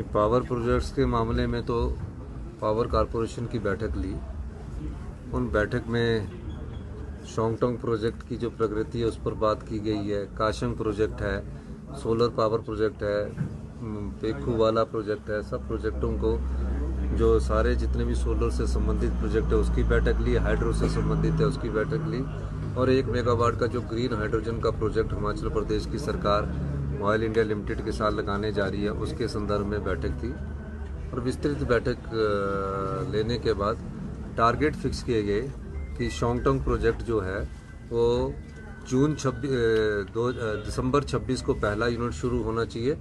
Power projects के मामले में तो पावर कॉरपोरेशन की बैठक ली। उन बैठक में शोंगटोंग प्रोजेक्ट की जो प्रगति है उस पर बात की गई है। काशंग प्रोजेक्ट है, सोलर पावर प्रोजेक्ट है, पेखू वाला प्रोजेक्ट है। सब प्रोजेक्टों को जो सारे जितने भी सोलर से संबंधित प्रोजेक्ट है उसकी बैठक ली, हाइड्रो से संबंधित है उसकी बैठक ली, और 1 मेगावाट का जो ग्रीन हाइड्रोजन का प्रोजेक्ट हिमाचल प्रदेश की सरकार ऑयल इंडिया लिमिटेड के साथ लगाने जा रही है उसके संदर्भ में बैठक थी। और विस्तृत बैठक लेने के बाद टारगेट फिक्स किए गए कि शोंगटोंग प्रोजेक्ट जो है वो दिसंबर 26 को पहला यूनिट शुरू होना चाहिए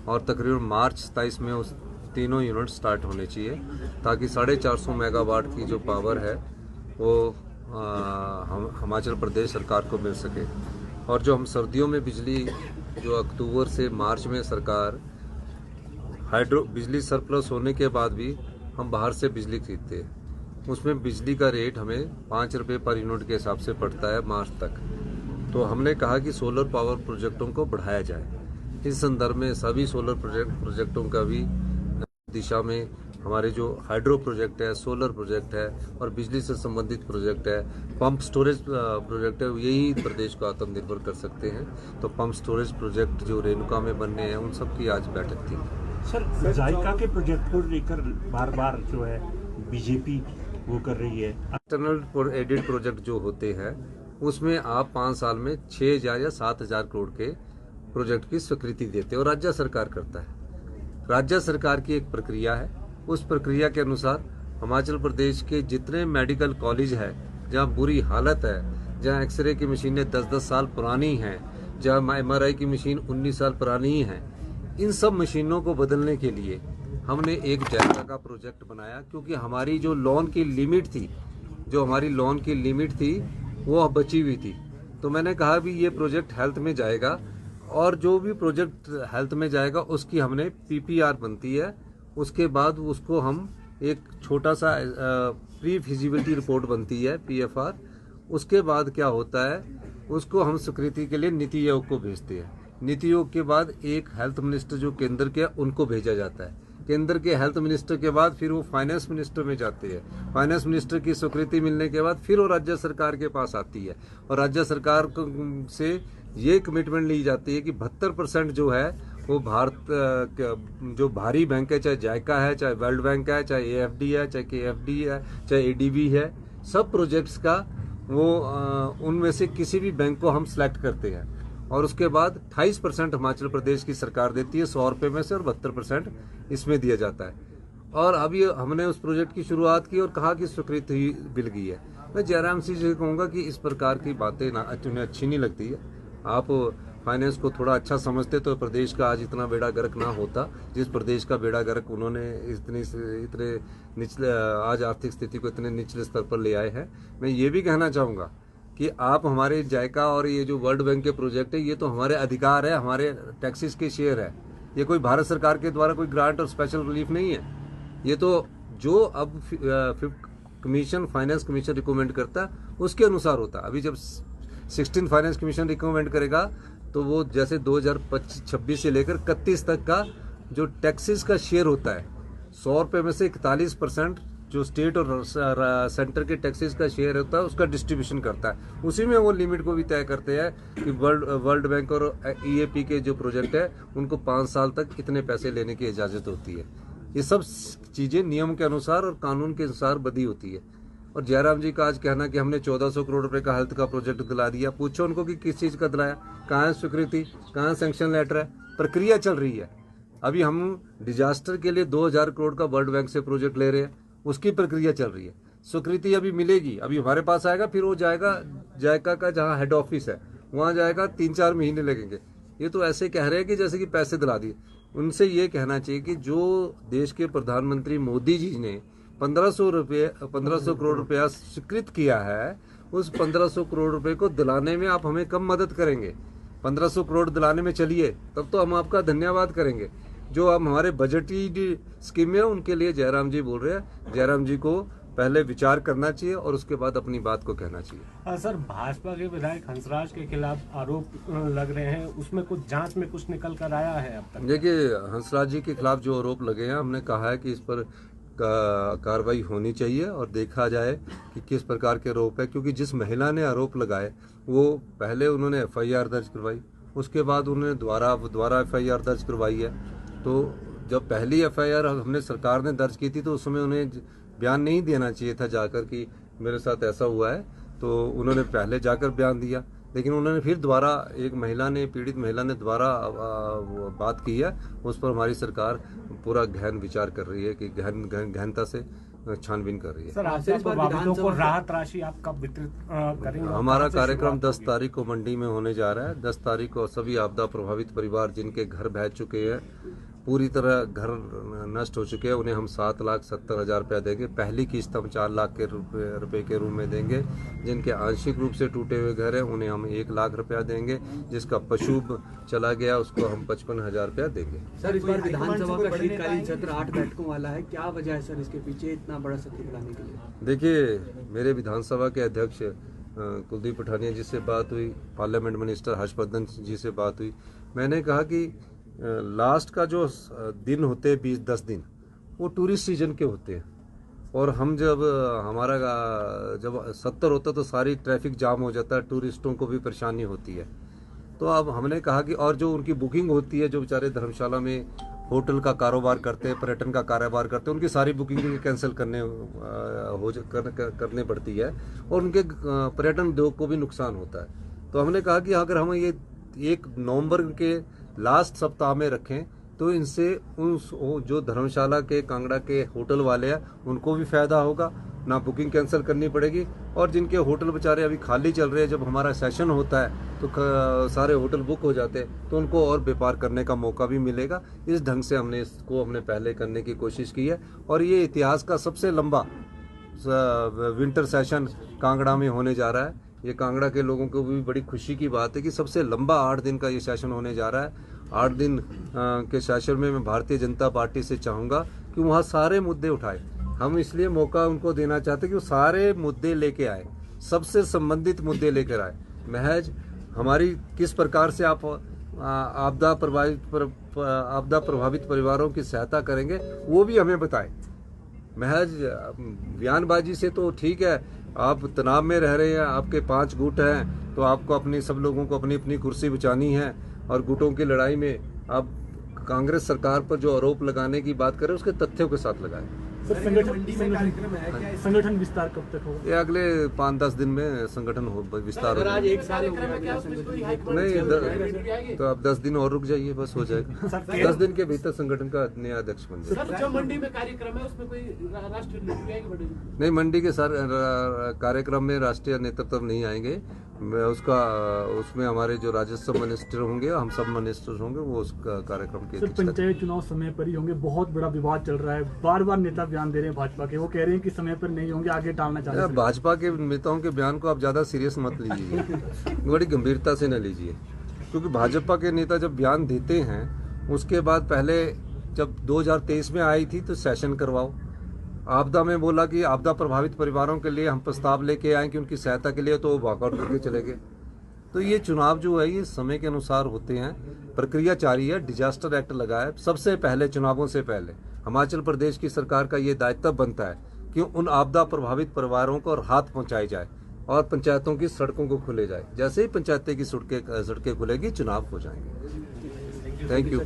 और तकरीबन मार्च 27 में उस तीनों यूनिट स्टार्ट होने चाहिए, ताकि 450 मेगावाट की जो पावर है वो हिमाचल प्रदेश सरकार को मिल सके। और जो हम सर्दियों में बिजली जो अक्टूबर से मार्च में सरकार हाइड्रो बिजली सरप्लस होने के बाद भी हम बाहर से बिजली खरीदते हैं, उसमें बिजली का रेट हमें 5 रुपये पर यूनिट के हिसाब से पड़ता है मार्च तक। तो हमने कहा कि सोलर पावर प्रोजेक्टों को बढ़ाया जाए। इस संदर्भ में सभी सोलर प्रोजेक्टों का भी दिशा में हमारे जो हाइड्रो प्रोजेक्ट है, सोलर प्रोजेक्ट है और बिजली से संबंधित प्रोजेक्ट है, पंप स्टोरेज प्रोजेक्ट है, यही प्रदेश को आत्मनिर्भर कर सकते हैं। तो पंप स्टोरेज प्रोजेक्ट जो रेणुका में बनने हैं उन सब की आज बैठक थी। सर, जायका के प्रोजेक्ट को लेकर बार बार जो है बीजेपी वो कर रही है। एक्सटर्नल एडेड प्रोजेक्ट जो होते हैं उसमें आप 5 साल में 6,000 या 7,000 करोड़ के प्रोजेक्ट की स्वीकृति देते हैं और राज्य सरकार करता है। राज्य सरकार की एक प्रक्रिया है, उस प्रक्रिया के अनुसार हिमाचल प्रदेश के जितने मेडिकल कॉलेज है जहाँ बुरी हालत है, जहाँ एक्सरे की मशीनें 10-10 साल पुरानी हैं, जहाँ MRI की मशीन 19 साल पुरानी है, इन सब मशीनों को बदलने के लिए हमने एक जायका का प्रोजेक्ट बनाया, क्योंकि हमारी जो लोन की लिमिट थी वो अब बची हुई थी। तो मैंने कहा भी ये प्रोजेक्ट हेल्थ में जाएगा और जो भी प्रोजेक्ट हेल्थ में जाएगा उसकी हमने PPR बनती है, उसके बाद उसको हम एक छोटा सा प्री फिजिबिलिटी रिपोर्ट बनती है PFR। उसके बाद क्या होता है, उसको हम स्वीकृति के लिए नीति आयोग को भेजते हैं। नीति आयोग के बाद एक हेल्थ मिनिस्टर जो केंद्र के उनको भेजा जाता है, केंद्र के हेल्थ मिनिस्टर के बाद फिर वो फाइनेंस मिनिस्टर में जाते हैं। फाइनेंस मिनिस्टर की स्वीकृति मिलने के बाद फिर वो राज्य सरकार के पास आती है और राज्य सरकार से ये कमिटमेंट ली जाती है कि 72% जो है वो भारत जो भारी बैंक है, चाहे जायका है, चाहे वर्ल्ड बैंक है, चाहे AFD है, चाहे KFD है, चाहे ADB है, सब प्रोजेक्ट्स का वो उनमें से किसी भी बैंक को हम सिलेक्ट करते हैं और उसके बाद 28% हिमाचल प्रदेश की सरकार देती है 100 रुपये में से और 72% इसमें दिया जाता है। और अभी हमने उस प्रोजेक्ट की शुरुआत की और कहा कि स्वीकृति मिल गई है। मैं जयराम सिंह जी कहूँगा कि इस प्रकार की बातें उन्हें अच्छी नहीं लगती है। आप फाइनेंस को थोड़ा अच्छा समझते तो प्रदेश का आज इतना बेड़ा गर्क ना होता जिस प्रदेश का बेड़ा गर्क उन्होंने इतने निचले आज आर्थिक स्थिति को इतने निचले स्तर पर ले आए हैं। मैं ये भी कहना चाहूँगा कि आप हमारे जायका और ये जो वर्ल्ड बैंक के प्रोजेक्ट है ये तो हमारे अधिकार है, हमारे टैक्सेस के शेयर है। ये कोई भारत सरकार के द्वारा कोई ग्रांट और स्पेशल रिलीफ नहीं है। ये तो जो अब फाइनेंस कमीशन रिकमेंड करता है उसके अनुसार होता है। अभी जब 16 फाइनेंस कमीशन रिकमेंड करेगा तो वो जैसे 2026 से लेकर 31 तक का जो टैक्सेस का शेयर होता है 100 रुपये में से 41% जो स्टेट और सेंटर के टैक्सेस का शेयर होता है उसका डिस्ट्रीब्यूशन करता है। उसी में वो लिमिट को भी तय करते हैं कि वर्ल्ड बैंक और EAP के जो प्रोजेक्ट है उनको 5 साल तक इतने पैसे लेने की इजाज़त होती है। ये सब चीज़ें नियम के अनुसार और कानून के अनुसार बदी होती है। और जयराम जी का आज कहना कि हमने 1400 करोड़ रुपए का हेल्थ का प्रोजेक्ट दिला दिया, पूछो उनको कि किस चीज़ का दिलाया, कहाँ है स्वीकृति, कहाँ सैंक्शन लेटर है, प्रक्रिया चल रही है। अभी हम डिजास्टर के लिए 2000 करोड़ का वर्ल्ड बैंक से प्रोजेक्ट ले रहे हैं, उसकी प्रक्रिया चल रही है। स्वीकृति अभी मिलेगी, अभी हमारे पास आएगा, फिर वो जाएगा जायका का जहाँ हेड ऑफिस है वहाँ जाएगा, 3-4 महीने लगेंगे। ये तो ऐसे कह रहे हैं कि जैसे कि पैसे दिला दिए। उनसे ये कहना चाहिए कि जो देश के प्रधानमंत्री मोदी जी ने 1500 करोड़ रुपया स्वीकृत किया है, उस 1500 करोड़ रुपए को दिलाने में आप हमें कम मदद करेंगे। 1500 करोड़ दिलाने में चलिए तब तो हम आपका धन्यवाद करेंगे। जो हम हमारे बजटीय स्कीम है उनके लिए जयराम जी बोल रहे हैं, जयराम जी को पहले विचार करना चाहिए और उसके बाद अपनी बात को कहना चाहिए। सर, भाजपा के विधायक हंसराज के खिलाफ आरोप लग रहे हैं, उसमें कुछ जांच में कुछ निकल कर आया है अब तक? देखिए, हंसराज जी के खिलाफ जो आरोप लगे हैं, हमने कहा है कि इस पर कार्रवाई होनी चाहिए और देखा जाए कि किस प्रकार के आरोप है, क्योंकि जिस महिला ने आरोप लगाए वो पहले उन्होंने FIR दर्ज करवाई, उसके बाद उन्होंने दोबारा FIR दर्ज करवाई है। तो जब पहली FIR हमने सरकार ने दर्ज की थी तो उस समय उन्हें बयान नहीं देना चाहिए था जाकर कि मेरे साथ ऐसा हुआ है, तो उन्होंने पहले जाकर बयान दिया, लेकिन उन्होंने फिर दोबारा पीड़ित महिला ने दोबारा बात की है। उस पर हमारी सरकार पूरा गहन विचार कर रही है कि गहनता से छानबीन कर रही है। सर, आपसे प्रभावितों को राहत राशि आप कब वितरित करेंगे? हमारा कार्यक्रम 10 तारीख को मंडी में होने जा रहा है। 10 तारीख को सभी आपदा प्रभावित परिवार जिनके घर बह चुके हैं, पूरी तरह घर नष्ट हो चुके हैं, उन्हें हम 7,70,000 रुपया देंगे। पहली किस्त हम 4 लाख के रुपए के रूप में देंगे। जिनके आंशिक रूप से टूटे हुए घर हैं उन्हें हम 1 लाख रुपया देंगे। जिसका पशु चला गया उसको हम 55,000 रुपया देंगे। सर, इस बार विधानसभा का शीतकालीन सत्र 8 बैठकों वाला है, क्या वजह है सर इसके पीछे इतना बड़ा सत्र बुलाने के लिए? देखिए, मेरे विधानसभा के अध्यक्ष कुलदीप पठानिया जी से बात हुई, पार्लियामेंट मिनिस्टर हर्षवर्धन जी से बात हुई। मैंने कहा कि लास्ट का जो दिन होते हैं 20-10 दिन, वो टूरिस्ट सीजन के होते हैं, और हम जब जब 70 होता तो सारी ट्रैफिक जाम हो जाता है, टूरिस्टों को भी परेशानी होती है। तो अब हमने कहा कि और जो उनकी बुकिंग होती है, जो बेचारे धर्मशाला में होटल का कारोबार करते हैं, पर्यटन का कारोबार करते हैं, उनकी सारी बुकिंग भी कैंसिल करने पड़ती है और उनके पर्यटन उद्योग को भी नुकसान होता है। तो हमने कहा कि अगर हम ये 1 नवंबर के लास्ट सप्ताह में रखें तो इनसे जो धर्मशाला के, कांगड़ा के होटल वाले हैं उनको भी फायदा होगा, ना बुकिंग कैंसिल करनी पड़ेगी, और जिनके होटल बेचारे अभी खाली चल रहे हैं, जब हमारा सेशन होता है तो सारे होटल बुक हो जाते हैं, तो उनको और व्यापार करने का मौका भी मिलेगा। इस ढंग से हमने पहले करने की कोशिश की है, और ये इतिहास का सबसे लंबा विंटर सेशन कांगड़ा में होने जा रहा है। ये कांगड़ा के लोगों को भी बड़ी खुशी की बात है कि सबसे लंबा 8 दिन का ये सेशन होने जा रहा है। 8 दिन के सेशन में मैं भारतीय जनता पार्टी से चाहूँगा कि वहाँ सारे मुद्दे उठाए। हम इसलिए मौका उनको देना चाहते हैं कि वो सारे मुद्दे लेके आए, सबसे संबंधित मुद्दे लेकर आए। महज हमारी किस प्रकार से आप आपदा प्रभावित परिवारों की सहायता करेंगे वो भी हमें बताएं। महज बयानबाजी से तो ठीक है, आप तनाव में रह रहे हैं, आपके 5 गुट हैं, तो आपको अपनी सब लोगों को अपनी अपनी कुर्सी बचानी है, और गुटों की लड़ाई में आप कांग्रेस सरकार पर जो आरोप लगाने की बात करें उसके तथ्यों के साथ लगाएं। संगठन विस्तार कब तक होगा? ये अगले 5-10 दिन में संगठन विस्तार होगा। नहीं, तो आप 10 दिन और रुक जाइए, बस हो जाएगा। 10 दिन के भीतर संगठन का नया अध्यक्ष बन जाएगा। जो मंडी में कार्यक्रम है उसमें कोई राष्ट्रीय नेतृत्व आएगी? नहीं, मंडी के कार्यक्रम में राष्ट्रीय नेतृत्व नहीं आएंगे। उसमें हमारे जो राजस्व मिनिस्टर होंगे, हम सब मिनिस्टर होंगे, वो उस कार्यक्रम के। पंचायत चुनाव समय पर ही होंगे, बहुत बड़ा विवाद चल रहा है, बार बार नेता बयान दे रहे हैं भाजपा के, वो कह रहे हैं कि समय पर नहीं होंगे, आगे टालना चाहते हैं। भाजपा के नेताओं के बयान को आप ज्यादा सीरियस मत लीजिए, बड़ी गंभीरता से न लीजिए, क्योंकि भाजपा के नेता जब बयान देते हैं उसके बाद पहले जब 2023 में आई थी तो सेशन करवाओ, आपदा में बोला कि आपदा प्रभावित परिवारों के लिए हम प्रस्ताव लेके आए कि उनकी सहायता के लिए, तो वो वॉकआउट करके चले गए। तो ये चुनाव जो है ये समय के अनुसार होते हैं, प्रक्रिया जारी है। डिजास्टर एक्ट लगा है, सबसे पहले चुनावों से पहले हिमाचल प्रदेश की सरकार का ये दायित्व बनता है कि उन आपदा प्रभावित परिवारों को राहत पहुंचाई जाए और पंचायतों की सड़कों को खुले जाए। जैसे ही पंचायतें की सड़कें खुलेगी, चुनाव हो जाएंगे। Thank you.